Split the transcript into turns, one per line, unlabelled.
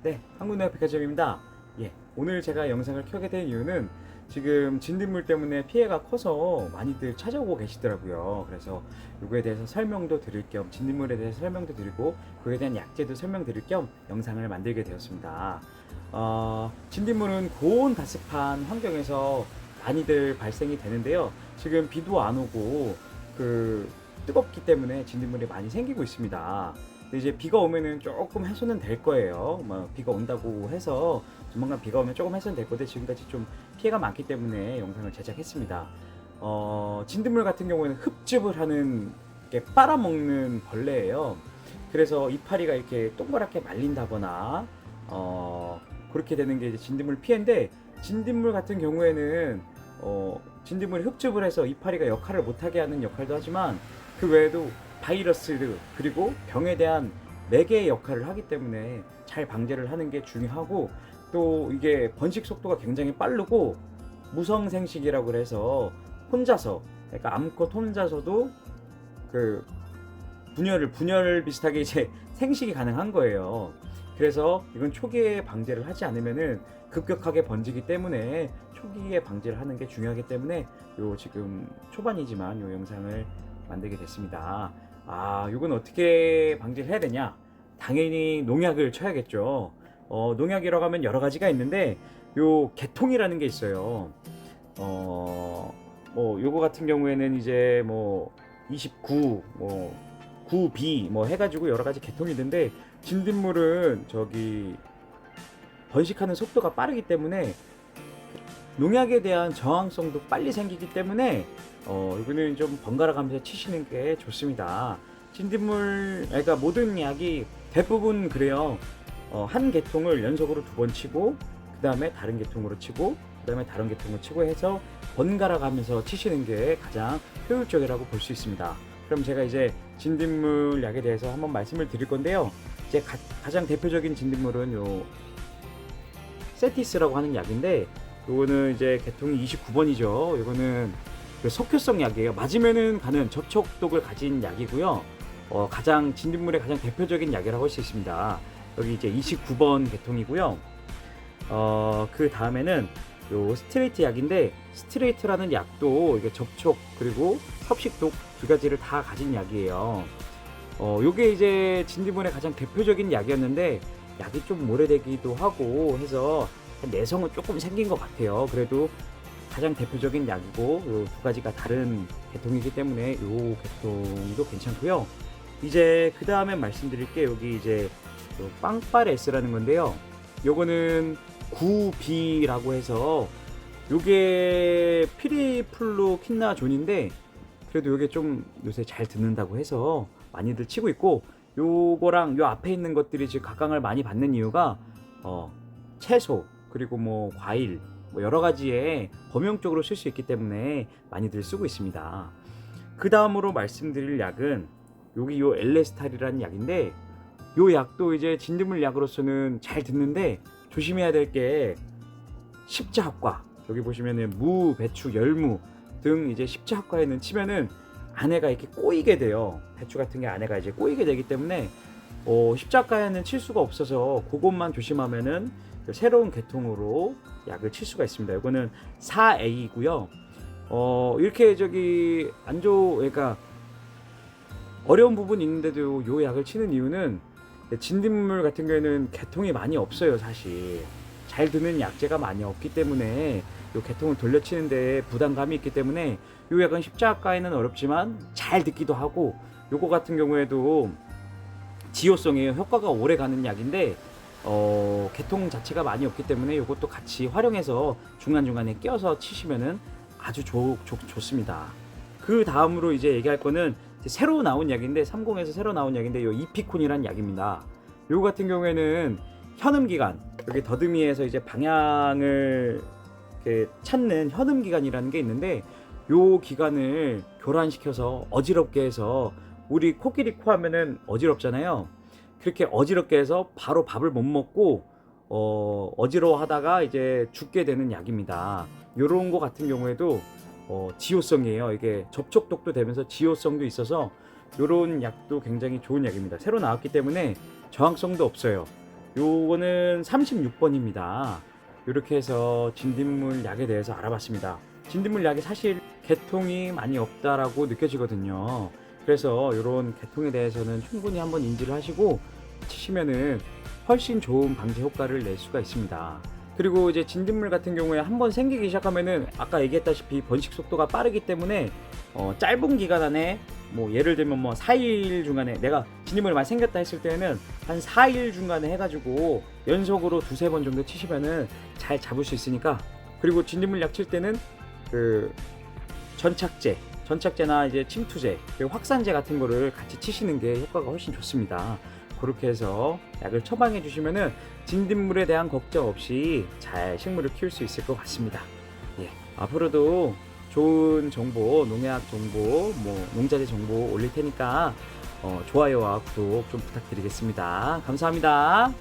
네, 한국노약 백화점입니다. 예, 오늘 제가 영상을 켜게 된 이유는 지금 진딧물 때문에 피해가 커서 많이들 찾아오고 계시더라고요. 그래서 이거에 대해서 설명도 드릴 겸, 진딧물에 대해서 설명도 드리고 그에 대한 약재도 설명드릴 겸 영상을 만들게 되었습니다. 진딧물은 고온 다습한 환경에서 많이들 발생이 되는데요. 지금 비도 안 오고 뜨겁기 때문에 진딧물이 많이 생기고 있습니다. 근데 이제 비가 오면은 조금 해소는 될 거예요. 뭐 비가 온다고 해서 조만간 비가 오면 조금 해소는 될 건데 지금까지 좀 피해가 많기 때문에 영상을 제작했습니다. 진딧물 같은 경우에는 흡즙을 하는 게 빨아먹는 벌레예요. 그래서 이파리가 이렇게 동그랗게 말린다거나 그렇게 되는 게 이제 진딧물 피해인데, 진딧물 같은 경우에는 진딧물이 흡즙을 해서 이파리가 역할을 못하게 하는 역할도 하지만 그 외에도 바이러스 그리고 병에 대한 매개 역할을 하기 때문에 잘 방제를 하는 게 중요하고, 또 이게 번식 속도가 굉장히 빠르고 무성생식이라고 그래서 혼자서, 그러니까 암컷 혼자서도 그 분열 비슷하게 이제 생식이 가능한 거예요. 그래서 이건 초기에 방제를 하지 않으면은 급격하게 번지기 때문에 초기에 방제를 하는 게 중요하기 때문에 지금 초반이지만 영상을 만들게 됐습니다. 이건 어떻게 방지를 해야 되냐? 당연히 농약을 쳐야겠죠. 농약이라고 하면 여러 가지가 있는데 개통이라는 게 있어요. 요거 같은 경우에는 이제 29, 9B 해가지고 여러 가지 개통이 있는데, 진딧물은 번식하는 속도가 빠르기 때문에 농약에 대한 저항성도 빨리 생기기 때문에 이거는 좀 번갈아 가면서 치시는 게 좋습니다. 진딧물, 그러니까 모든 약이 대부분 그래요. 한 개통을 연속으로 2번 치고 그 다음에 다른 개통으로 치고 그 다음에 다른 개통으로 치고 해서 번갈아 가면서 치시는 게 가장 효율적이라고 볼 수 있습니다. 그럼 제가 이제 진딧물 약에 대해서 한번 말씀을 드릴 건데요. 이제 가장 대표적인 진딧물은 세티스라고 하는 약인데, 요거는 이제 개통이 29번이죠. 요거는 석효성 약이에요. 맞으면은 가는 접촉독을 가진 약이고요. 가장 진딧물의 가장 대표적인 약이라고 할 수 있습니다. 여기 이제 29번 개통이고요. 그 다음에는 요 스트레이트 약인데, 스트레이트라는 약도 이게 접촉 그리고 섭식독 두 가지를 다 가진 약이에요. 요게 이제 진딧물의 가장 대표적인 약이었는데, 약이 좀 오래되기도 하고 해서 내성은 조금 생긴 것 같아요. 그래도 가장 대표적인 약이고 요 두 가지가 다른 계통이기 때문에 요 계통도 괜찮고요. 이제 그 다음에 말씀드릴 게 여기 이제 빵빠레스라는 건데요. 요거는 9B라고 해서 요게 피리플루킨나존인데, 그래도 요게 좀 요새 잘 듣는다고 해서 많이들 치고 있고, 요거랑 요 앞에 있는 것들이 지금 각광을 많이 받는 이유가 채소 그리고 과일 여러 가지에 범용적으로 쓸 수 있기 때문에 많이들 쓰고 있습니다. 그 다음으로 말씀드릴 약은 여기 엘레스탈이라는 약인데, 요 약도 이제 진딧물 약으로서는 잘 듣는데 조심해야 될 게 십자합과, 여기 보시면은 무, 배추, 열무 등 이제 십자합과에는 치면은 안에가 이렇게 꼬이게 돼요. 배추 같은 게 안에가 이제 꼬이게 되기 때문에 십자가에는 칠 수가 없어서 그것만 조심하면은 새로운 계통으로 약을 칠 수가 있습니다. 이거는 4A이고요. 이렇게 그러니까 어려운 부분이 있는데도 요 약을 치는 이유는, 진딧물 같은 경우에는 계통이 많이 없어요. 사실 잘 드는 약재가 많이 없기 때문에 요 계통을 돌려치는데 부담감이 있기 때문에 요 약은 십자가에는 어렵지만 잘 듣기도 하고, 요거 같은 경우에도 지효성이에요. 효과가 오래 가는 약인데 계통 자체가 많이 없기 때문에 이것도 같이 활용해서 중간중간에 껴서 치시면은 아주 좋습니다. 그 다음으로 이제 얘기할 거는 새로 나온 약인데, 30에서 새로 나온 약인데 요 이피콘이라는 약입니다. 요 같은 경우에는 현음기관, 여기 더듬이에서 이제 방향을 찾는 현음기관이라는 게 있는데, 요 기관을 교란시켜서 어지럽게 해서, 우리 코끼리 코 하면은 어지럽잖아요. 그렇게 어지럽게 해서 바로 밥을 못 먹고 어지러워하다가 이제 죽게 되는 약입니다. 요런 거 같은 경우에도 지효성이에요. 이게 접촉독도 되면서 지효성도 있어서 요런 약도 굉장히 좋은 약입니다. 새로 나왔기 때문에 저항성도 없어요. 요거는 36번입니다. 이렇게 해서 진딧물 약에 대해서 알아봤습니다. 진딧물 약이 사실 개통이 많이 없다라고 느껴지거든요. 그래서 이런 개통에 대해서는 충분히 한번 인지를 하시고 치시면은 훨씬 좋은 방제 효과를 낼 수가 있습니다. 그리고 이제 진딧물 같은 경우에 한번 생기기 시작하면은 아까 얘기했다시피 번식 속도가 빠르기 때문에 짧은 기간 안에 뭐 예를 들면 뭐 4일 중간에 내가 진딧물이 많이 생겼다 했을 때는 한 4일 중간에 해가지고 연속으로 두세 번 정도 치시면은 잘 잡을 수 있으니까. 그리고 진딧물 약 칠 때는 그 전착제나 이제 침투제, 그리고 확산제 같은 거를 같이 치시는 게 효과가 훨씬 좋습니다. 그렇게 해서 약을 처방해 주시면은 진딧물에 대한 걱정 없이 잘 식물을 키울 수 있을 것 같습니다. 예, 앞으로도 좋은 정보, 농약 정보, 뭐 농자재 정보 올릴 테니까 좋아요와 구독 좀 부탁드리겠습니다. 감사합니다.